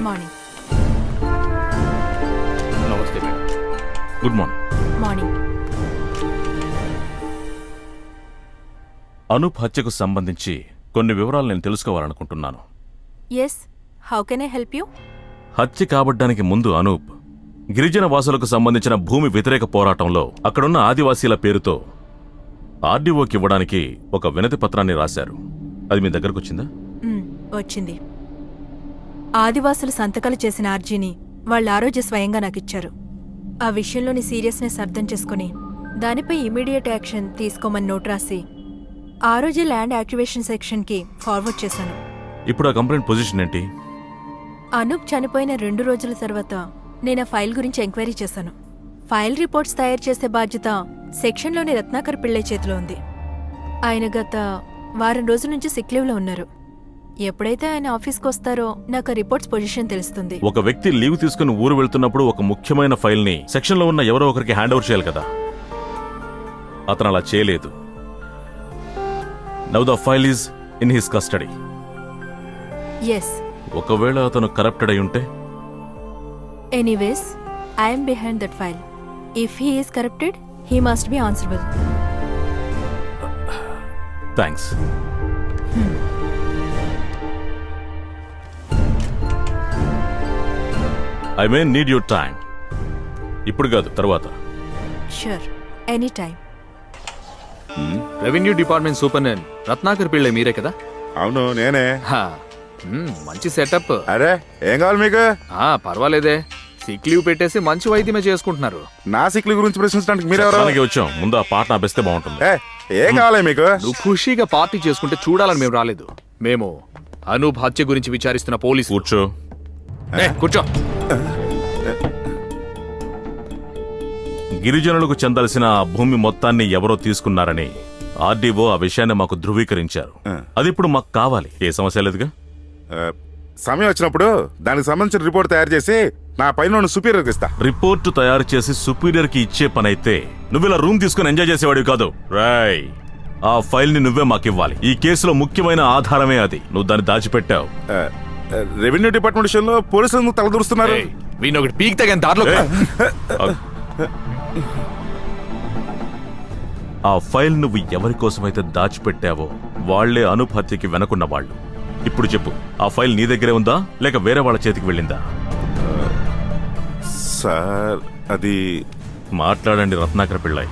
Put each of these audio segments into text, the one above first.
Morning. నమస్తే madam. Good morning. Morning. Anoop హత్యకు సంబంధించి కొన్ని వివరాలు నేను తెలుసుకోవాలనుకుంటున్నాను. Yes, how can I help you? హత్య కాబడ్డానికి ముందు అనూప్ గిరిజన వాసులకు సంబంధించిన భూమి వ్యతిరేక పోరాటంలో అక్కడున్న ఆదివాసీల పేరుతో ఆర్డీఓకి ఇవ్వడానికి ఒక వినతి పత్రాన్ని రాశారు. అది మీ దగ్గరకు వచ్చిందా? వచ్చింది. ఆదివాసులు సంతకాలు చేసిన అర్జీని వాళ్ళ ఆరోగ్య స్వయంగా నాకిచ్చారు. ఆ విషయంలోని సీరియస్నెస్ అర్థం చేసుకుని దానిపై ఇమీడియట్ యాక్షన్ తీసుకోమని నోట్ రాసి ఆ రోజే ల్యాండ్ యాక్టివేషన్ సెక్షన్కి ఫార్వర్డ్ చేశాను. ఇప్పుడు ఆ కంప్లైంట్ పొజిషన్ ఏంటి? అనూప్ చనిపోయిన 2 రోజుల తర్వాత నేను ఆ ఫైల్ గురించి ఎంక్వైరీ చేశాను. ఫైల్ రిపోర్ట్స్ తయారు చేసే బాధ్యత సెక్షన్లోని రత్నాకర్ పిళ్ళై చేతిలో ఉంది. ఆయన గత వారం రోజుల నుంచి సిక్ లీవ్లో ఉన్నారు. ఎప్పుడైతే ఆయన ఆఫీస్కి వస్తారో నాకు ఆ రిపోర్ట్స్ పొజిషన్ తెలుస్తుంది. ఒక వ్యక్తి లీవ్ తీసుకుని ఊరు వెళ్తున్నప్పుడు ఒక ముఖ్యమైన ఫైల్ని సెక్షన్లో ఉన్న ఎవరో ఒకరికి హ్యాండ్ ఓవర్ చేయాలి కదా. అతను అలా చేయలేదు. Now the file is in his custody. Yes. ఒకవేళ అతను కరప్టెడ్ అయి ఉంటే? Anyways, I'm behind that file. If he is corrupted, he must be answerable. Thanks. I may need your time. ఇప్పుడు కాదు, తర్వాత. Sure, any time. Revenue department superintendent Ratnakar Pillai మీరే కదా? అవును, నేనే. మంచి సెటప్. అరే, ఏం కావాలి మీకు? పర్వాలేదే, సిక్ లీవ్ పెట్టేసి మంచి వైద్యమే చేసుకుంటున్నారు. నా సిక్ లీవ్ గురించి ప్రశ్నించడానికి మీరెవరు? వచ్చాం. ముందు ఆ పాట ఆపేస్తే బాగుంటుంది. ఏం కావాలి మీకు? నువ్వు ఖుషీగా పార్టీ చేసుకుంటే చూడాలని మేము రాలేదు. మేము అనూప్ హత్య గురించి విచారిస్తున్న పోలీసు. కూర్చో. కూర్చో. గిరిజనులకు చెందాల్సిన ఆ భూమి మొత్తాన్ని ఎవరో తీసుకున్నారని ఆర్డీఓ ఆ విషయాన్ని మాకు ధృవీకరించారు. అది ఇప్పుడు మాకు కావాలి. ఏ సమస్య లేదుగా. సమయం వచ్చినప్పుడు దానికి సంబంధించిన రిపోర్ట్ తయారు చేసి నా పైన సుపీరియర్కి ఇస్తా. రిపోర్టు తయారు చేసి సుపీరియర్ కి ఇచ్చే పనైతే నువ్వు ఇలా రూమ్ తీసుకుని ఎంజాయ్ చేసేవాడివి కాదు. రాయ్, ఆ ఫైల్ ని నువ్వే మాకివ్వాలి. ఈ కేసులో ముఖ్యమైన ఆధారమే అది. నువ్వు దాన్ని దాచిపెట్టావు. రెవెన్యూ డిపార్ట్మెంట్ విషయంలో పోలీసులు తలదూరుస్తున్నారు. వీణొకటి పీక్ తగిన దారిలో. ఆ ఫైల్ నువ్వు ఎవరి కోసమైతే దాచిపెట్టావో వాళ్లే అనూప్ హత్యకి వెనకున్న వాళ్ళు. ఇప్పుడు చెప్పు, ఆ ఫైల్ నీ దగ్గరే ఉందా లేక వేరే వాళ్ళ చేతికి వెళ్ళిందా? సార్, అది... మాట్లాడండి రత్నాకర్ పిళ్ళై.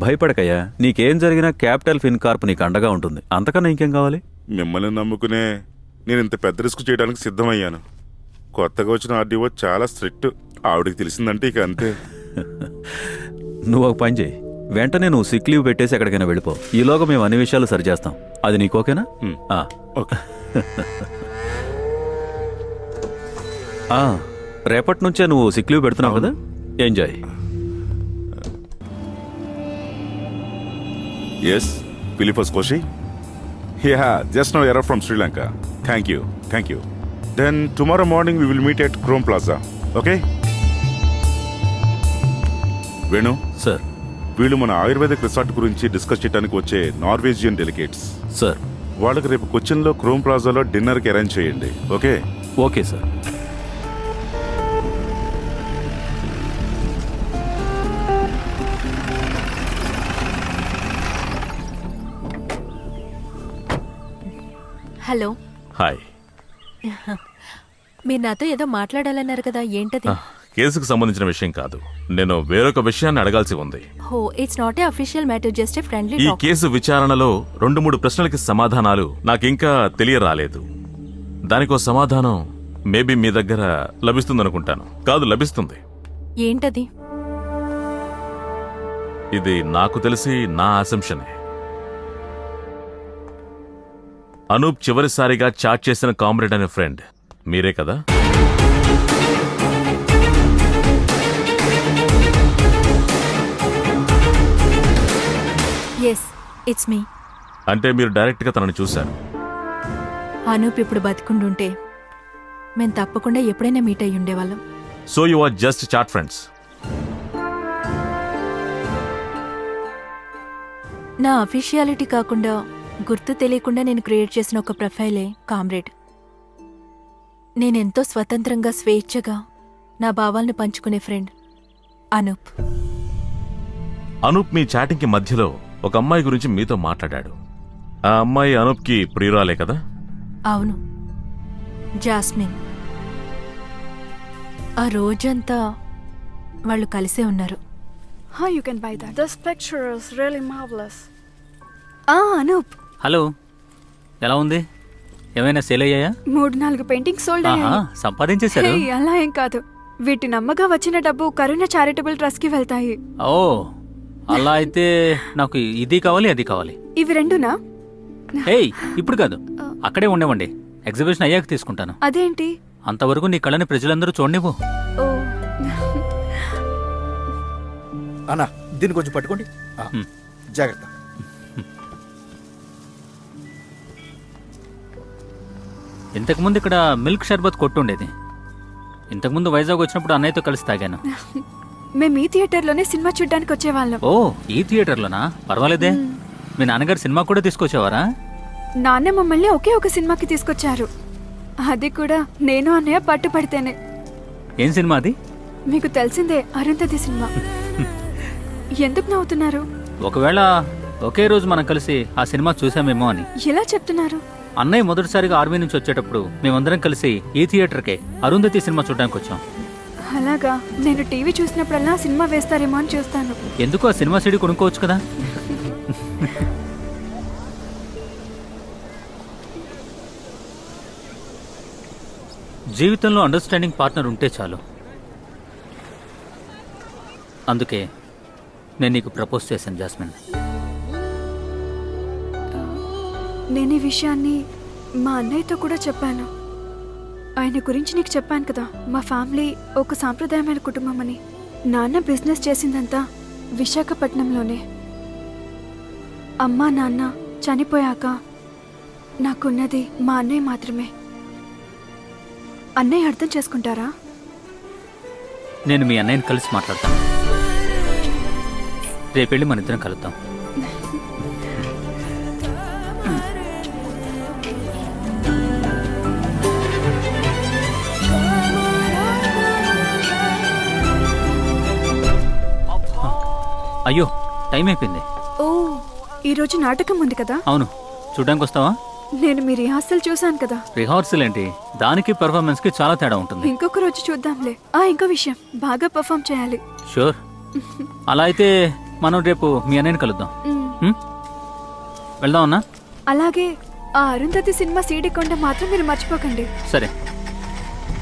భయపడకయ్యా, నీకేం జరిగినా క్యాపిటల్ ఫిన్కార్ప్ నీకు అండగా ఉంటుంది. అంతకన్నా ఇంకేం కావాలి? మిమ్మల్ని నమ్ముకునే నేను ఇంత పెద్ద రిస్క్ చేయడానికి సిద్ధమయ్యాను. కొత్తగా వచ్చిన ఆర్డీఓ చాలా స్ట్రిక్ట్. ఆవిడకి తెలిసిందంటే ఇక అంతే. నువ్వు ఒక పని చేయి, వెంటనే నువ్వు సిక్ లీవ్ పెట్టేసి ఎక్కడికైనా వెళ్ళిపో. ఈలోగా మేము అన్ని విషయాలు సరిచేస్తాం. అది నీకు ఓకేనా? రేపటి నుంచే నువ్వు సిక్ లీవ్ పెడుతున్నావు కదా. Enjoy. Yes, Philippus Koshi? Yeah, just now arrived from Sri Lanka. Thank you. Then tomorrow morning we will meet at Chrome Plaza. Okay? Venu sir, వీళ్ళు మన ఆయుర్వేదిక్ రిసార్ట్ గురించి డిస్కస్ చేయడానికి వచ్చే నార్వేజియన్ డెలిగేట్స్ సార్. వాళ్ళకి రేపు కొచ్చిన్లో chrome ప్లాజాలో డిన్నర్కి arrange చేయండి. Okay? Okay sir. Hello. Hi. మీరు నాతో ఏదో మాట్లాడాలన్నారు కదా, ఏంటది? కేసుకు సంబంధించిన విషయం కాదు, నేను వేరొక విషయాన్ని అడగాల్సి ఉంది. హో, it's not a official matter, just a friendly ఈ టాక్. కేసు విచారణలో 2-3 ప్రశ్నలకి సమాధానాలు నాకింకా తెలియరాలేదు. దానికో సమాధానం మేబీ మీ దగ్గర లభిస్తుందనుకుంటాను. కాదు, లభిస్తుంది. ఏంటది? ఇది నాకు తెలిసి నా అసంప్షనే. అనూప్ చివరిసారిగా చాట్ చేసిన కామ్రేడ్ అనే ఫ్రెండ్ మీరే కదా? Yes, it's me. అంటే మీరు డైరెక్ట్గా తనని చూశారు? అనూప్ ఇప్పుడు బతికుండుంటే మేం తప్పకుండా ఎప్పుడైనా మీట్ అయ్యి ఉండేవాళ్ళం. So you are just chat friends. నా అఫీషియాలిటీ కాకుండా గుర్తు తెలియకుండా నేను క్రియేట్ చేసిన ఒక ప్రొఫైలే కామ్రేడ్. నేనెంతో స్వతంత్రంగా స్వేచ్ఛగా నా భావాలను పంచుకునే ఫ్రెండ్ అనూప్. అనూప్ మీ చాటింగ్కి మధ్యలో ఒక అమ్మాయి గురించి మీతో మాట్లాడాడు. ఆ అమ్మాయి అనూప్కి ప్రియురాలే కదా? అవును, జాస్మిన్. ఆ రోజంతా వాళ్ళు కలిసే ఉన్నారు. How you can buy that? This picture is really marvelous. Anoop, hello, ఎలా ఉంది? ఏమైనా సేల్ అయ్యాయా? 3-4 పెయింటింగ్స్ సోల్డ్ ఆహా, అయ్యాయి. సంపాదించేశారు. Hey, అలా ఏం కాదు. వీటి నమ్మగా వచ్చిన డబ్బు కరుణ చారిటబుల్ ట్రస్ట్ కి వెళ్తాయి. ఓ, అలా అయితే నాకు ఇది కావాలి, అది కావాలి. ఇవి రెండునా? ఏయ్, ఇప్పుడు కాదు, అక్కడే ఉండేవండి. ఎగ్జిబిషన్ అయ్యాక తీసుకుంటాను. అదేంటి? అంతవరకు నీ కళ్ళని ప్రజలందరూ చూడనివ్వు. ఓ, అన్నా దీన్ని కొంచెం పట్టుకోండి. జాగ్రత్త. ఇంతకుముందు ఇక్కడ మిల్క్ షర్బత్ కొట్టుండేది. ఇంతకుముందు వైజాగ్ వచ్చినప్పుడు అన్నయ్యతో కలిసి తాగాను. మేము ఈ థియేటర్లోనే సినిమా చూడ్డానికి వచ్చేవాళ్ళం. ఓ, ఈ థియేటర్లోనా? పర్వాలేదే. మీ నాన్నగారు సినిమా కూడా తీసుకొచ్చేవారా? నాన్న మమ్మల్ని ఒకే ఒక సినిమాకి తీసుకొచ్చారు. అది కూడా నేను అన్నయ్య పట్టుపడితేనే. ఏం సినిమా అది? మీకు తెలిసిందే, అరుంధతి సినిమా. ఎందుకు నవ్వుతున్నారు? ఒకవేళ ఒకే రోజు మనం కలిసి ఆ సినిమా చూసామేమో అని. ఎలా చెప్తున్నారు? అన్నయ్య మొదటిసారిగా ఆర్మీ నుంచి వచ్చేటప్పుడు మేమందరం కలిసి ఈ థియేటర్కే అరుంధతి సినిమా చూడడానికి వచ్చాం. అలాగా? నేను టీవీ చూసినప్పుడల్లా సినిమా వేస్తారేమో అని చూస్తాను. ఎందుకు ఆ సినిమా సీడీ కొనుక్కోవచ్చు కదా. జీవితంలో అండర్స్టాండింగ్ పార్ట్నర్ ఉంటే చాలు. అందుకే నేను నీకు ప్రపోజ్ చేశాను జాస్మిన్. నేను ఈ విషయాన్ని మా అన్నయ్యతో కూడా చెప్పాను. ఆయన గురించి నీకు చెప్పాను కదా, మా ఫ్యామిలీ ఒక సాంప్రదాయమైన కుటుంబం అని. నాన్న బిజినెస్ చేసిందంతా విశాఖపట్నంలోనే. అమ్మా నాన్న చనిపోయాక నాకున్నది మా అన్నయ్య మాత్రమే. అన్నయ్య అర్థం చేసుకుంటారా? నేను మీ అన్నయ్యని కలిసి మాట్లాడతాను. రేపెళ్ళి మన ఇద్దరం కలుద్దాం. అయ్యో, టైం అయిపోయింది. ఓ, ఈరోజు నాటకం ఉంది కదా? అవును, చూడ్డానికి వస్తావా? నేను మీ రిహార్సల్ చూశాను కదా. రిహార్సల్ ఏంటి? దానికి పెర్ఫార్మెన్స్ కి చాలా తేడా ఉంటుంది. ఇంకొక రోజు చూద్దాంలే. ఇంకో విషయం, బాగా పర్ఫామ్ చేయాలి. షూర్. అలా అయితే మనం రేపు మీ అన్నయ్యని కలుద్దాం. వెళ్దాం అన్నా? అలాగే ఆ అరుంధతి సినిమా సీడీ కొండ మాత్రం మీరు మర్చిపోకండి. సరే,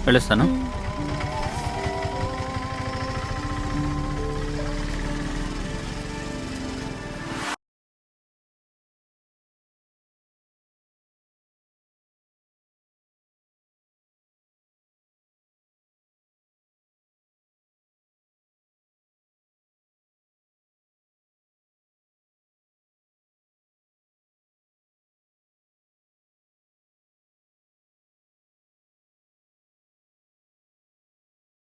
వెళ్ళొస్తాను.